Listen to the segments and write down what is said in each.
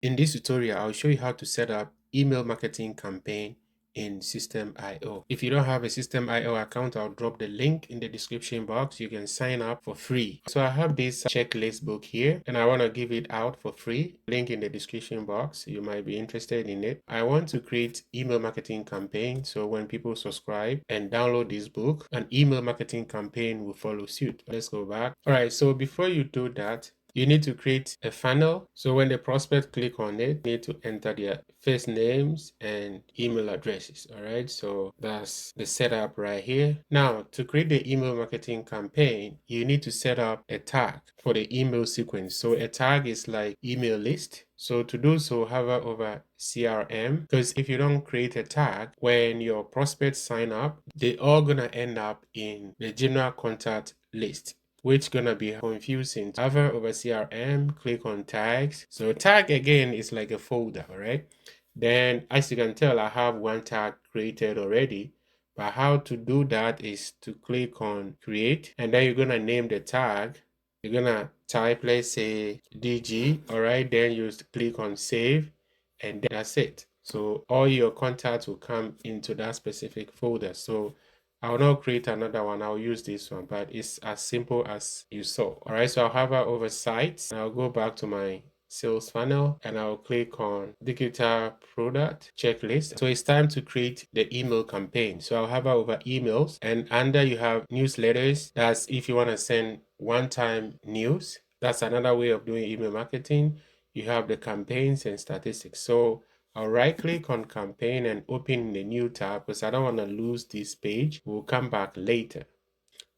In this tutorial, I'll show you how to set up email marketing campaign in Systemeio. If you don't have a Systemeio account, I'll drop the link in the description box. You can sign up for free. So I have this checklist book here and I want to give it out for free. Link in the description box. You might be interested in it. I want to create email marketing campaign. So when people subscribe and download this book, an email marketing campaign will follow suit. Let's go back. All right. So before you do that, you need to create a funnel. So when the prospect click on it, you need to enter their first names and email addresses. All right. So that's the setup right here. Now to create the email marketing campaign, you need to set up a tag for the email sequence. So a tag is like email list. So to do so, hover over CRM, because if you don't create a tag, when your prospects sign up, they all gonna end up in the general contact list, which gonna be confusing. Hover over CRM, click on tags. So tag again is like a folder, all right? Then as you can tell, I have one tag created already. But how to do that is to click on create, and then you're gonna name the tag. You're gonna type, let's say DG, all right? Then you click on save, and that's it. So all your contacts will come into that specific folder. So I'll not create another one. I'll use this one, but it's as simple as you saw. All right, so I'll hover over sites. I'll go back to my sales funnel and I'll click on digital product checklist. So it's time to create the email campaign. So I'll hover over emails, and under you have newsletters. That's if you want to send one-time news. That's another way of doing email marketing. You have the campaigns and statistics. So I'll right click on campaign and open the new tab because I don't want to lose this page. We'll come back later.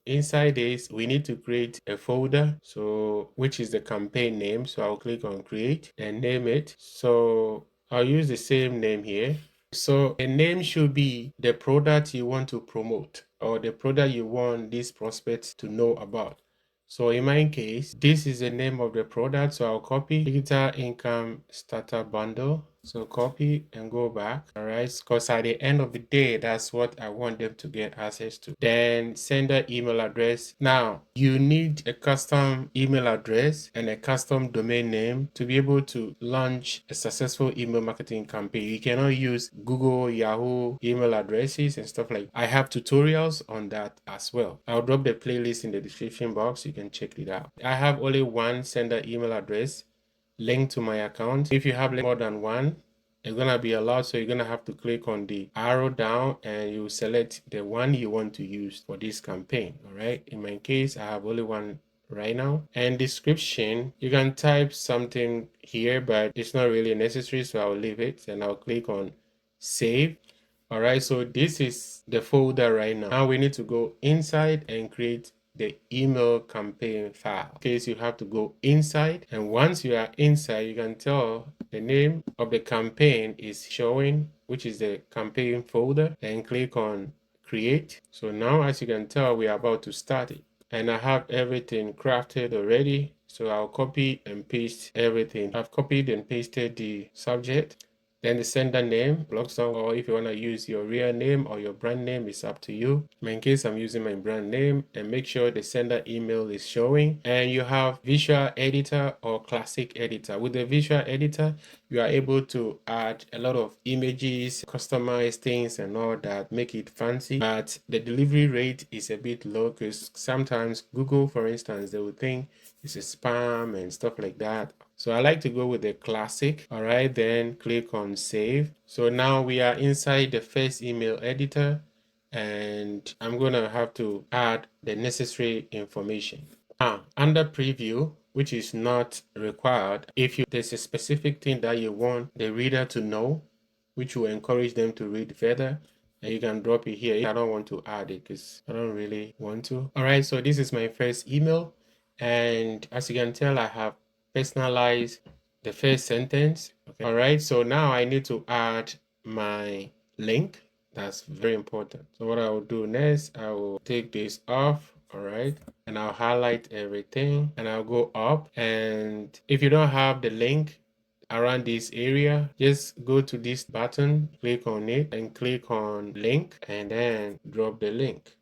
Inside this, we need to create a folder, so which is the campaign name. So I'll click on create and name it. So I'll use the same name here. So a name should be the product you want to promote or the product you want these prospects to know about. So in my case, this is the name of the product. So I'll copy digital income starter bundle. So copy and go back. All right. Because at the end of the day, that's what I want them to get access to. Then sender email address. Now you need a custom email address and a custom domain name to be able to launch a successful email marketing campaign. You cannot use Google, Yahoo email addresses and stuff like that. I have tutorials on that as well. I'll drop the playlist in the description box. You can check it out. I have only one sender email address linked to my account. If you have more than one, it's gonna be allowed, so you're gonna have to click on the arrow down and you select the one you want to use for this campaign. All right, in my case I have only one right now. And description, you can type something here, but it's not really necessary, so I'll leave it and I'll click on save. All right, so this is the folder right now. Now we need to go inside and create the email campaign file. In case you have to go inside, and once you are inside, you can tell the name of the campaign is showing, which is the campaign folder, and click on create. So now as you can tell, we are about to start it, and I have everything crafted already. So I'll copy and paste everything. I've copied and pasted the subject. Then the sender name, Blogsdom, or if you want to use your real name or your brand name, it's up to you. In case I'm using my brand name, and make sure the sender email is showing. And you have visual editor or classic editor. With the visual editor, you are able to add a lot of images, customize things and all that, make it fancy. But the delivery rate is a bit low because sometimes Google, for instance, they will think it's a spam and stuff like that. So I like to go with the classic. All right, then click on save. So now we are inside the first email editor, and I'm gonna have to add the necessary information. Now, under preview, which is not required, if there's a specific thing that you want the reader to know, which will encourage them to read further, and you can drop it here. I don't want to add it because I don't really want to. All right, so this is my first email, and as you can tell, I have personalize the first sentence. Okay. All right, so now I need to add my link. That's very important. So what I will do next, I will take this off. All right, and I'll highlight everything and I'll go up. And if you don't have the link around this area, just go to this button, click on it and click on link, and then drop the link.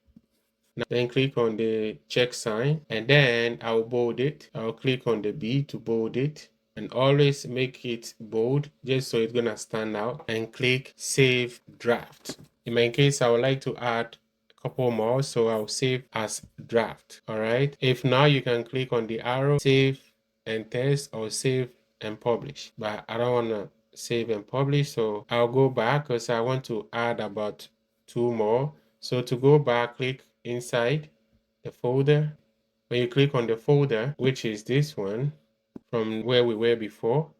Then click on the check sign, and then I'll bold it. I'll click on the B to bold it. and always make it bold just so it's gonna stand out, and click save draft. In my case, I would like to add a couple more, so I'll save as draft. All right, if now you can click on the arrow, save and test, or save and publish, but I don't want to save and publish, so I'll go back because I want to add about 2 more. So to go back, click inside the folder. When you click on the folder, which is this one from where we were before,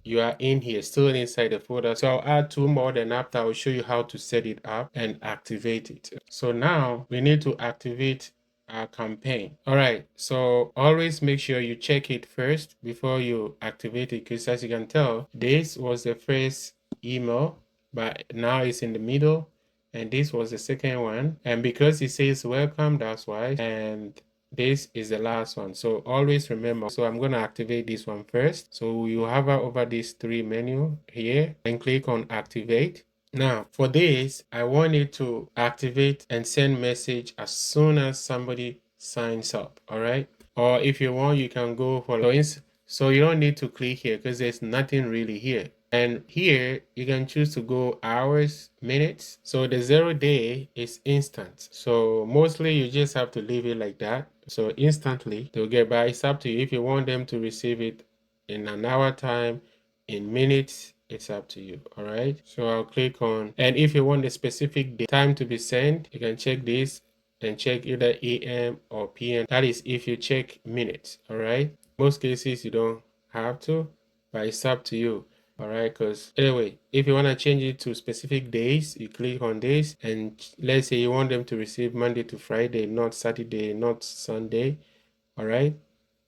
you are in here, still inside the folder. So I'll add 2 more, then after I'll show you how to set it up and activate it. So now we need to activate our campaign. All right, so always make sure you check it first before you activate it, because as you can tell, this was the first email, but now it's in the middle, and this was the second one, and because it says welcome, that's why, and this is the last one. So always remember, so I'm going to activate this one first. So you hover over this 3 menu here and click on activate. Now for this, I want it to activate and send message as soon as somebody signs up. All right, or if you want, you can go for so you don't need to click here because there's nothing really here. And here you can choose to go hours, minutes. So the 0 day is instant. So mostly you just have to leave it like that. So instantly they'll get by. It's up to you. If you want them to receive it in an hour time, in minutes, it's up to you. All right. So I'll click on, and if you want the specific time to be sent, you can check this and check either AM or PM. That is if you check minutes. All right. Most cases you don't have to, but it's up to you. All right, because anyway, if you want to change it to specific days, you click on this, and let's say you want them to receive Monday to Friday, not Saturday, not Sunday. All right,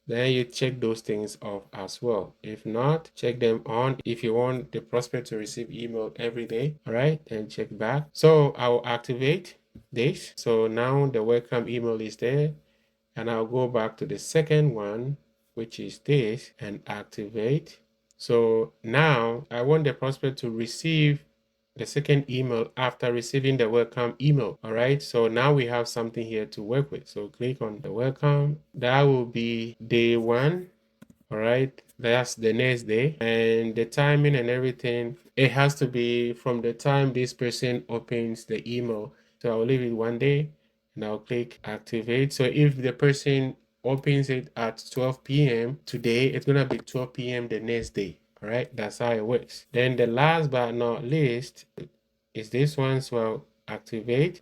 then you check those things off as well. If not, check them on. If you want the prospect to receive email every day, all right, then check back. So I'll activate this. So now the welcome email is there, and I'll go back to the second one, which is this, and activate. So now I want the prospect to receive the second email after receiving the welcome email. All right, so now we have something here to work with. So click on the welcome. That will be day 1. All right, that's the next day, and the timing and everything, it has to be from the time this person opens the email. So I'll leave it 1 day, and I'll click activate. So if the person opens it at 12 p.m. today, it's gonna be 12 p.m. the next day. All right, that's how it works. Then the last but not least is this one. So I'll activate,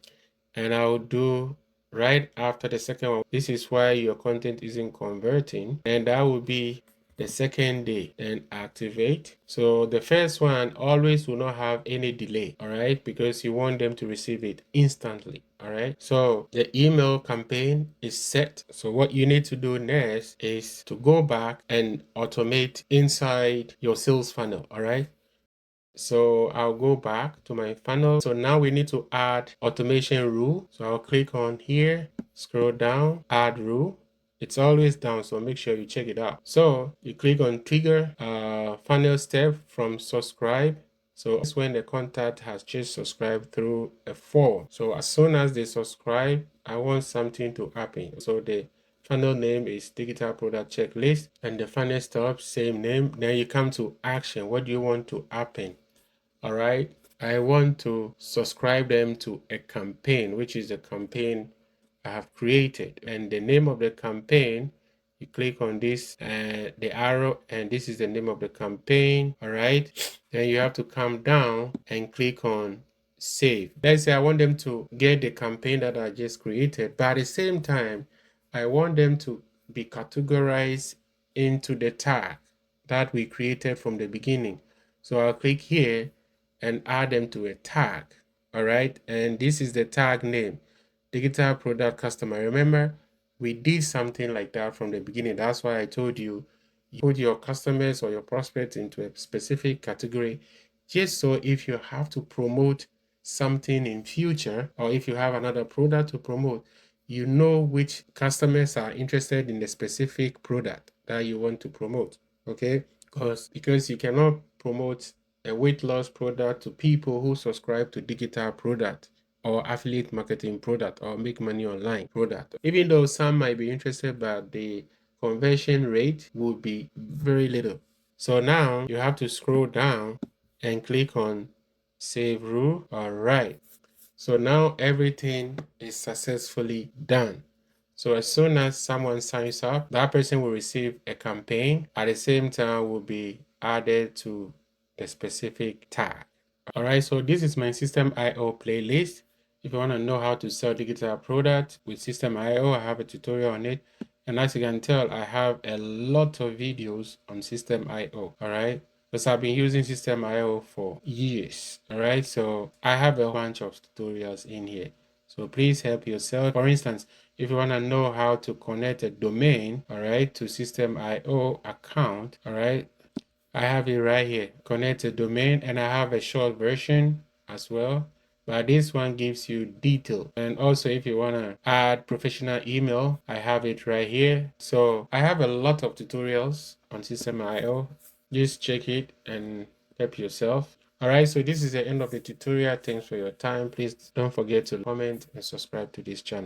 and I'll do right after the second one. This is why your content isn't converting, and that will be the second day. Then activate. So the first one always will not have any delay, all right, because you want them to receive it instantly. All right, so the email campaign is set. So what you need to do next is to go back and automate inside your sales funnel. All right, so I'll go back to my funnel. So now we need to add automation rule. So I'll click on here, scroll down, add rule. It's always down, so make sure you check it out. So you click on trigger funnel step from subscribe. So it's when the contact has just subscribed through a form. So as soon as they subscribe, I want something to happen. So the funnel name is digital product checklist, and the funnel step, same name. Then you come to action. What do you want to happen? All right, I want to subscribe them to a campaign, which is the campaign I have created. And the name of the campaign, you click on this, the arrow, and this is the name of the campaign. All right, then you have to come down and click on save. Let's say I want them to get the campaign that I just created, but at the same time, I want them to be categorized into the tag that we created from the beginning. So I'll click here and add them to a tag. All right, and this is the tag name, digital product customer. Remember, we did something like that from the beginning. That's why I told you, you put your customers or your prospects into a specific category, just so if you have to promote something in future, or if you have another product to promote, you know which customers are interested in the specific product that you want to promote. Okay, because you cannot promote a weight loss product to people who subscribe to digital product or affiliate marketing product or make money online product. Even though some might be interested, but the conversion rate would be very little. So now you have to scroll down and click on save rule. All right. So now everything is successfully done. So as soon as someone signs up, that person will receive a campaign. At the same time, will be added to the specific tag. All right, so this is my Systemeio playlist. If you want to know how to sell digital products with Systemeio, I have a tutorial on it. And as you can tell, I have a lot of videos on Systemeio. All right, because I've been using Systemeio for years. All right, so I have a bunch of tutorials in here. So please help yourself. For instance, if you want to know how to connect a domain, all right, to Systemeio account, all right, I have it right here. Connect a domain, and I have a short version as well. But this one gives you detail. And also if you want to add professional email, I have it right here. So I have a lot of tutorials on Systemeio. Just check it and help yourself. Alright, so this is the end of the tutorial. Thanks for your time. Please don't forget to comment and subscribe to this channel.